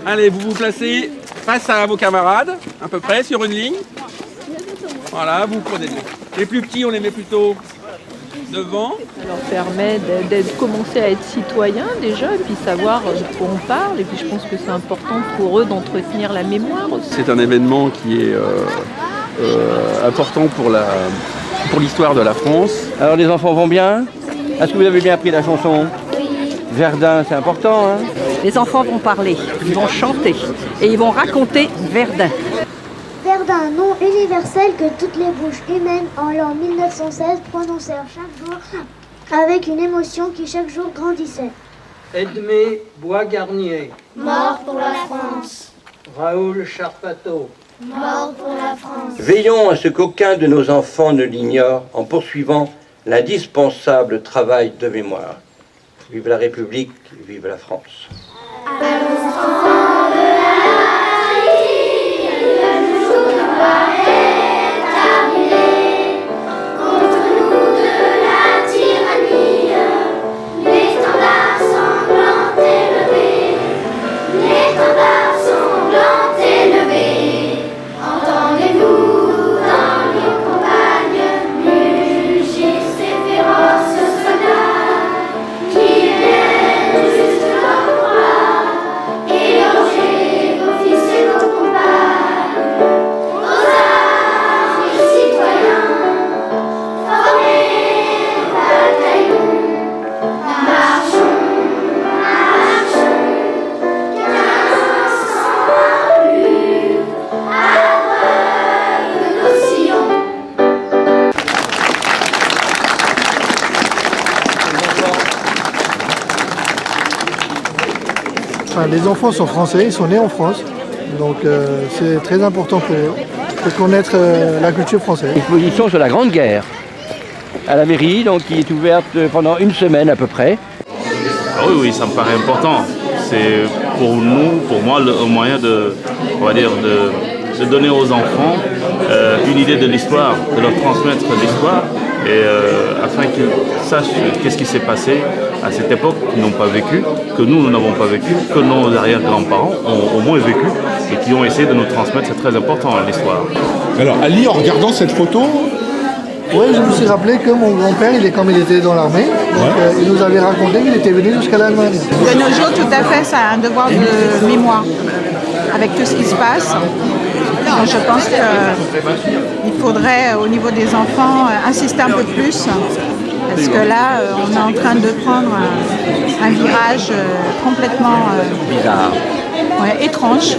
Allez, vous vous placez face à vos camarades, à peu près, sur une ligne. Voilà, vous prenez les plus petits, on les met plutôt devant. Ça leur permet de commencer à être citoyens déjà, et puis savoir de quoi on parle. Et puis je pense que c'est important pour eux d'entretenir la mémoire aussi. C'est un événement qui est important pour l'histoire de la France. Alors les enfants vont bien? Est-ce que vous avez bien appris la chanson? Verdun, c'est important, hein? Les enfants vont parler, ils vont chanter et ils vont raconter Verdun. Verdun, nom universel que toutes les bouches humaines en l'an 1916 prononcèrent chaque jour avec une émotion qui chaque jour grandissait. Edmé Bois-Garnier. Mort pour la France. Raoul Charpateau. Mort pour la France. Veillons à ce qu'aucun de nos enfants ne l'ignore en poursuivant l'indispensable travail de mémoire. Vive la République, vive la France. Enfin, les enfants sont français, ils sont nés en France, donc c'est très important pour eux de connaître la culture française. Exposition sur la Grande Guerre à la mairie, donc qui est ouverte pendant une semaine à peu près. Ah oui, ça me paraît important. C'est pour nous, pour moi, le moyen de donner aux enfants une idée de l'histoire, de leur transmettre l'histoire, et afin qu'ils sachent qu'est-ce qui s'est passé à cette époque qu'ils n'ont pas vécu, que nous n'avons pas vécu, que nos arrière-grands-parents ont au moins vécu et qui ont essayé de nous transmettre. C'est très important, l'histoire. Alors Ali, en regardant cette photo, Oui, je me suis rappelé que mon grand-père, quand il était dans l'armée, il nous avait raconté qu'il était venu jusqu'à l'Allemagne. De nos jours, tout à fait, ça a un devoir de mémoire avec tout ce qui se passe. Donc je pense qu'il faudrait, au niveau des enfants, insister un peu plus. Parce que là, on est en train de prendre un virage complètement bizarre. étrange.